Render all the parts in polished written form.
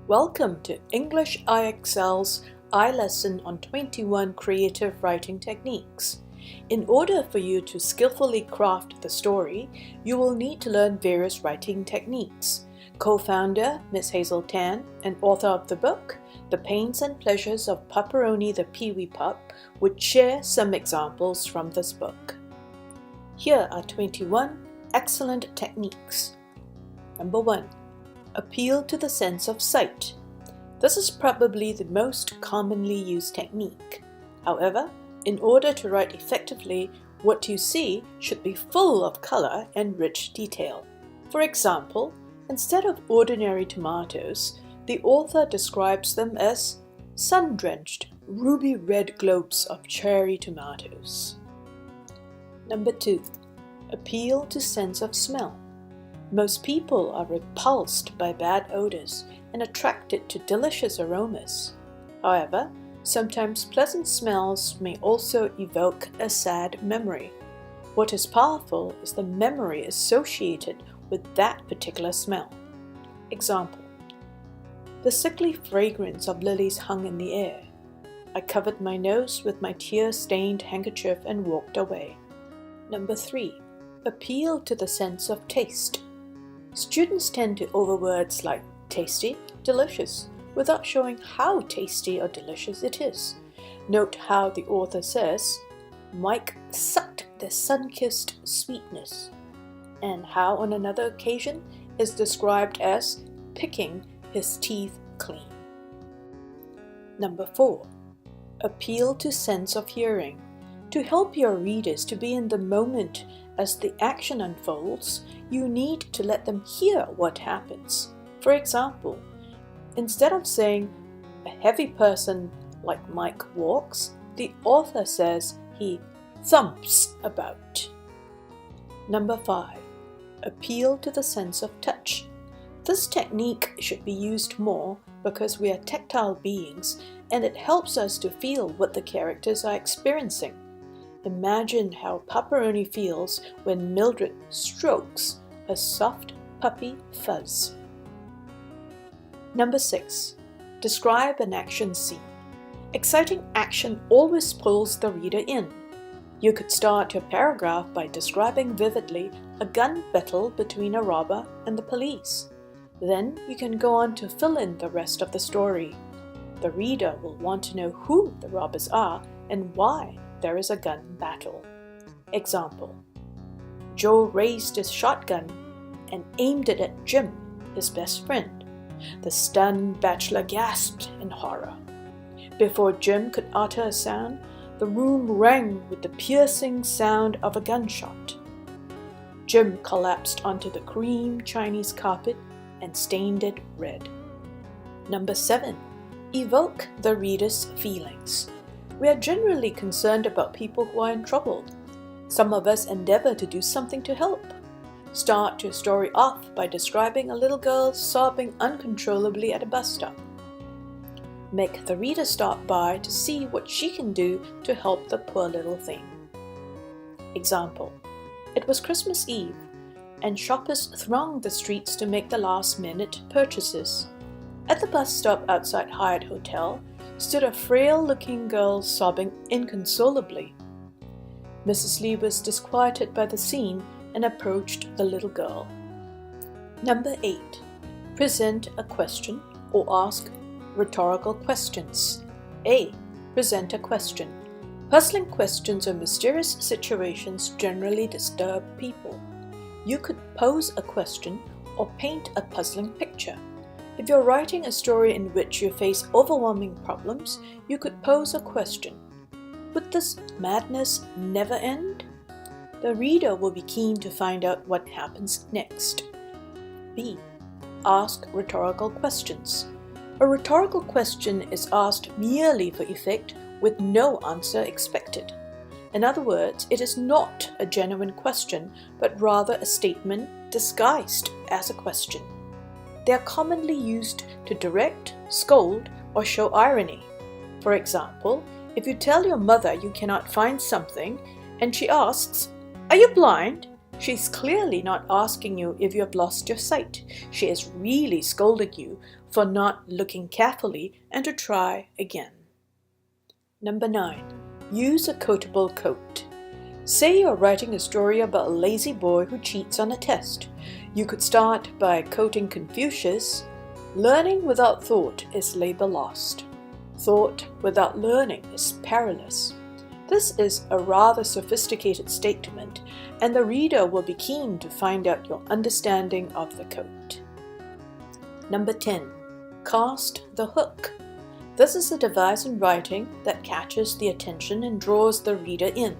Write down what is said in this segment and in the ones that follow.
Welcome to English IXL's iLesson on 21 Creative Writing Techniques. In order for you to skillfully craft the story, you will need to learn various writing techniques. Co-founder Ms. Hazel Tan and author of the book, The Pains and Pleasures of Pupperoni the Pee-wee Pup, would share some examples from this book. Here are 21 excellent techniques. Number 1. Appeal to the sense of sight. This is probably the most commonly used technique. However, in order to write effectively, what you see should be full of color and rich detail. For example, instead of ordinary tomatoes, the author describes them as sun-drenched, ruby red globes of cherry tomatoes. Number 2. Appeal to sense of smell. Most people are repulsed by bad odors and attracted to delicious aromas. However, sometimes pleasant smells may also evoke a sad memory. What is powerful is the memory associated with that particular smell. Example: the sickly fragrance of lilies hung in the air. I covered my nose with my tear-stained handkerchief and walked away. Number 3. Appeal to the sense of taste. Students tend to over words like tasty, delicious, without showing how tasty or delicious it is. Note how the author says, Mike sucked the sun-kissed sweetness, and how on another occasion is described as picking his teeth clean. Number 4. Appeal to sense of hearing. To help your readers to be in the moment as the action unfolds, you need to let them hear what happens. For example, instead of saying, a heavy person like Mike walks, the author says he thumps about. Number 5. Appeal to the sense of touch. This technique should be used more because we are tactile beings and it helps us to feel what the characters are experiencing. Imagine how Pupperoni feels when Mildred strokes a soft puppy fuzz. Number 6. Describe an action scene. Exciting action always pulls the reader in. You could start your paragraph by describing vividly a gun battle between a robber and the police. Then you can go on to fill in the rest of the story. The reader will want to know who the robbers are and why there is a gun battle. Example: Joe raised his shotgun and aimed it at Jim, his best friend. The stunned bachelor gasped in horror. Before Jim could utter a sound, the room rang with the piercing sound of a gunshot. Jim collapsed onto the cream Chinese carpet and stained it red. Number 7. Evoke the reader's feelings. We are generally concerned about people who are in trouble. Some of us endeavor to do something to help. Start your story off by describing a little girl sobbing uncontrollably at a bus stop. Make the reader stop by to see what she can do to help the poor little thing. Example: it was Christmas Eve, and shoppers thronged the streets to make the last-minute purchases. At the bus stop outside Hyatt Hotel stood a frail-looking girl sobbing inconsolably. Mrs. Lee was disquieted by the scene and approached the little girl. Number 8. Present a question or ask rhetorical questions. A. Present a question. Puzzling questions or mysterious situations generally disturb people. You could pose a question or paint a puzzling picture. If you're writing a story in which you face overwhelming problems, you could pose a question. Would this madness never end? The reader will be keen to find out what happens next. B. Ask rhetorical questions. A rhetorical question is asked merely for effect with no answer expected. In other words, it is not a genuine question, but rather a statement disguised as a question. They are commonly used to direct, scold, or show irony. For example, if you tell your mother you cannot find something and she asks, "Are you blind?" She's clearly not asking you if you have lost your sight. She is really scolding you for not looking carefully and to try again. Number 9. Use a quotable quote. Say you're writing a story about a lazy boy who cheats on a test. You could start by quoting Confucius, "Learning without thought is labor lost. Thought without learning is perilous." This is a rather sophisticated statement, and the reader will be keen to find out your understanding of the quote. Number 10. Cast the hook. This is a device in writing that catches the attention and draws the reader in.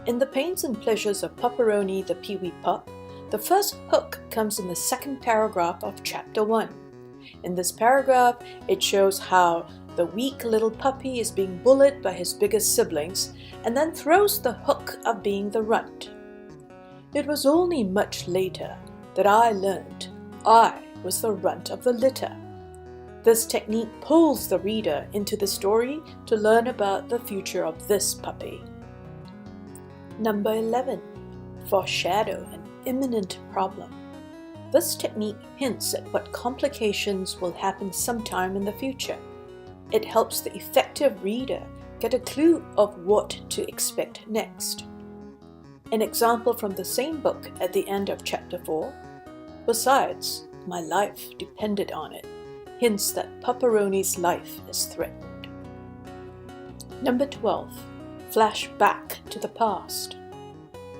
In The Pains and Pleasures of Pupperoni the Pee-wee Pup, the first hook comes in the second paragraph of Chapter 1. In this paragraph, it shows how the weak little puppy is being bullied by his biggest siblings and then throws the hook of being the runt. It was only much later that I learned I was the runt of the litter. This technique pulls the reader into the story to learn about the future of this puppy. Number 11. Foreshadow an imminent problem. This technique hints at what complications will happen sometime in the future. It helps the effective reader get a clue of what to expect next. An example from the same book at the end of Chapter 4. Besides, my life depended on it, hints that Pupperoni's life is threatened. Number 12. Flash back to the past.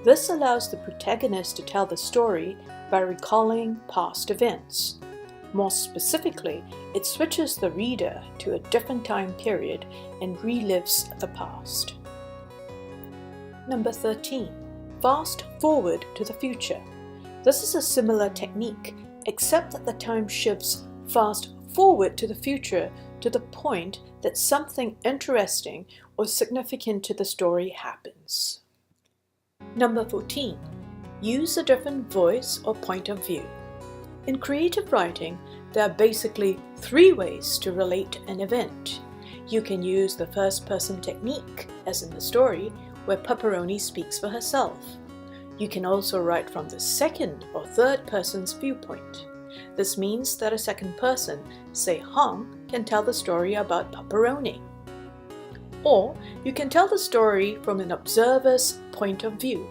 This allows the protagonist to tell the story by recalling past events. More specifically, it switches the reader to a different time period and relives the past. Number 13. Fast forward to the future. This is a similar technique, except that the time shifts fast forward to the future to the point that something interesting or significant to the story happens. Number 14. Use a different voice or point of view. In creative writing, there are basically 3 ways to relate an event. You can use the first-person technique, as in the story, where Pupperoni speaks for herself. You can also write from the second or third person's viewpoint. This means that a second person, say Hong, can tell the story about Pupperoni. Or you can tell the story from an observer's point of view.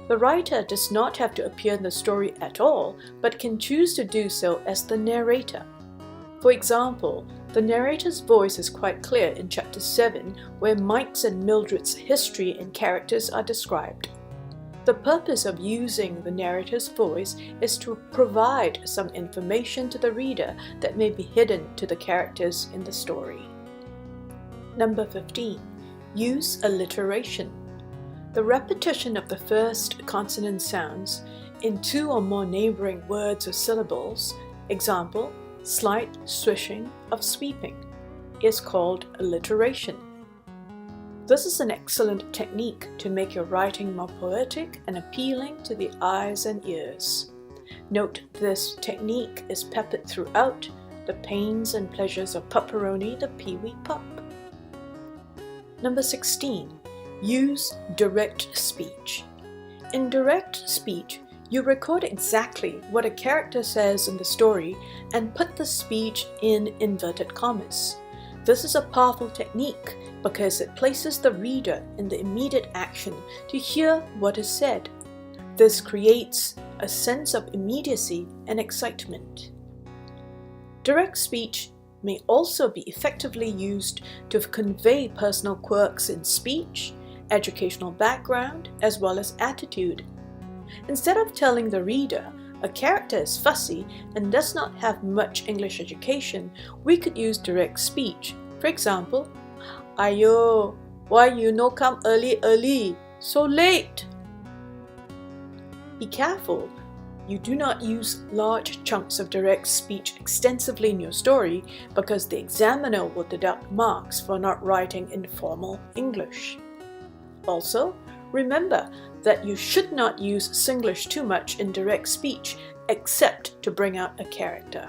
The writer does not have to appear in the story at all, but can choose to do so as the narrator. For example, the narrator's voice is quite clear in Chapter 7, where Mike's and Mildred's history and characters are described. The purpose of using the narrator's voice is to provide some information to the reader that may be hidden to the characters in the story. Number 15. Use alliteration. The repetition of the first consonant sounds in 2 or more neighboring words or syllables, example, slight swishing of sweeping, is called alliteration. This is an excellent technique to make your writing more poetic and appealing to the eyes and ears. Note this technique is peppered throughout The Pains and Pleasures of Pupperoni the Pee-wee Pup. Number 16. Use direct speech. In direct speech, you record exactly what a character says in the story and put the speech in inverted commas. This is a powerful technique because it places the reader in the immediate action to hear what is said. This creates a sense of immediacy and excitement. Direct speech may also be effectively used to convey personal quirks in speech, educational background, as well as attitude. Instead of telling the reader a character is fussy and does not have much English education, we could use direct speech. For example, "Ayo, why you no come early, so late?" Be careful you do not use large chunks of direct speech extensively in your story because the examiner will deduct marks for not writing in formal English. Also, remember that you should not use Singlish too much in direct speech except to bring out a character.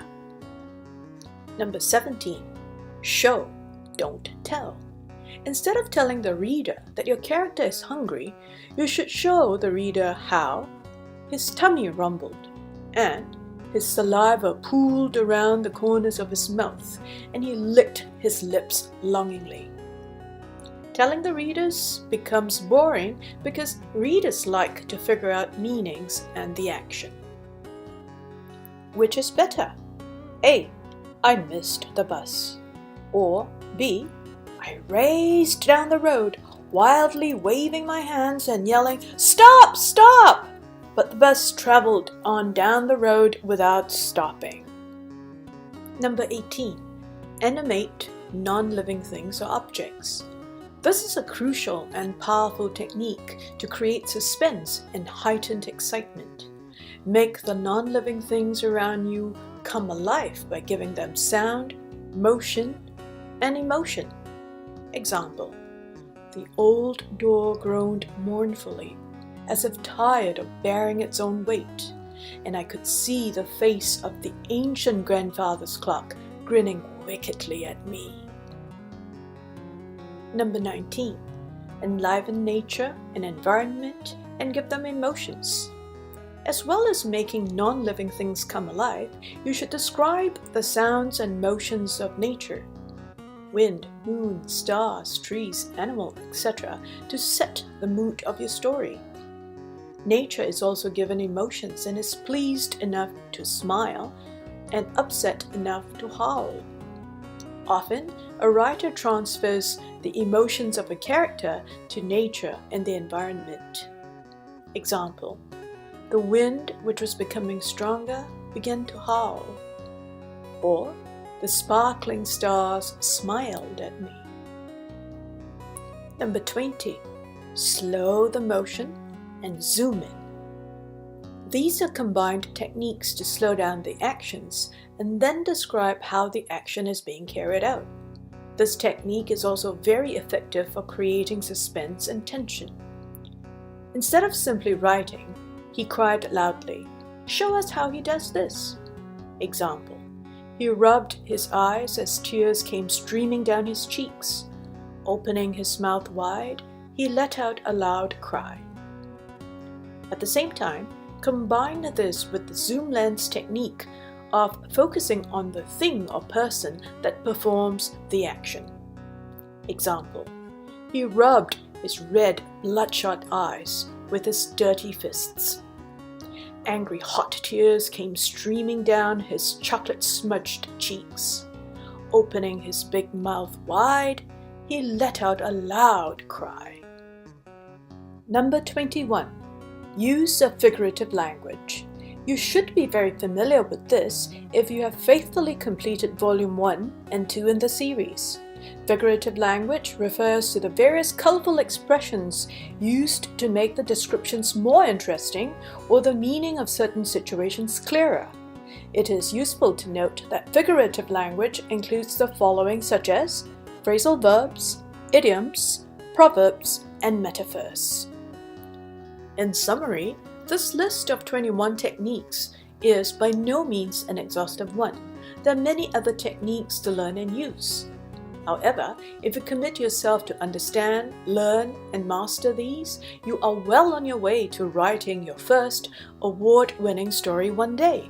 Number 17. Show, don't tell. Instead of telling the reader that your character is hungry, you should show the reader how, his tummy rumbled, and his saliva pooled around the corners of his mouth, and he licked his lips longingly. Telling the readers becomes boring because readers like to figure out meanings and the action. Which is better? A. I missed the bus. Or B. I raced down the road, wildly waving my hands and yelling, "Stop! Stop!" But the bus traveled on down the road without stopping. Number 18. Animate non-living things or objects. This is a crucial and powerful technique to create suspense and heightened excitement. Make the non-living things around you come alive by giving them sound, motion, and emotion. Example: the old door groaned mournfully, as if tired of bearing its own weight, and I could see the face of the ancient grandfather's clock grinning wickedly at me. Number 19. Enliven nature and environment and give them emotions. As well as making non-living things come alive, you should describe the sounds and motions of nature, wind, moon, stars, trees, animals, etc., to set the mood of your story. Nature is also given emotions and is pleased enough to smile and upset enough to howl. Often, a writer transfers the emotions of a character to nature and the environment. Example: the wind, which was becoming stronger, began to howl. Or, the sparkling stars smiled at me. Number 20. Slow the motion and zoom in. These are combined techniques to slow down the actions and then describe how the action is being carried out. This technique is also very effective for creating suspense and tension. Instead of simply writing, he cried loudly, "Show us how he does this." Example: he rubbed his eyes as tears came streaming down his cheeks. Opening his mouth wide, he let out a loud cry. At the same time, combine this with the zoom lens technique of focusing on the thing or person that performs the action. Example: he rubbed his red, bloodshot eyes with his dirty fists. Angry hot tears came streaming down his chocolate-smudged cheeks. Opening his big mouth wide, he let out a loud cry. Number 21. Use of figurative language. You should be very familiar with this if you have faithfully completed Volume 1 and 2 in the series. Figurative language refers to the various colorful expressions used to make the descriptions more interesting or the meaning of certain situations clearer. It is useful to note that figurative language includes the following, such as phrasal verbs, idioms, proverbs, and metaphors. In summary, this list of 21 techniques is by no means an exhaustive one. There are many other techniques to learn and use. However, if you commit yourself to understand, learn, and master these, you are well on your way to writing your first award-winning story one day.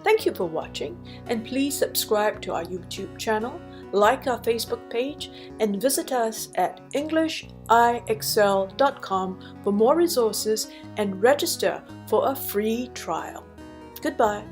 Thank you for watching, and please subscribe to our YouTube channel, like our Facebook page, and visit us at EnglishIExcel.com for more resources and register for a free trial. Goodbye.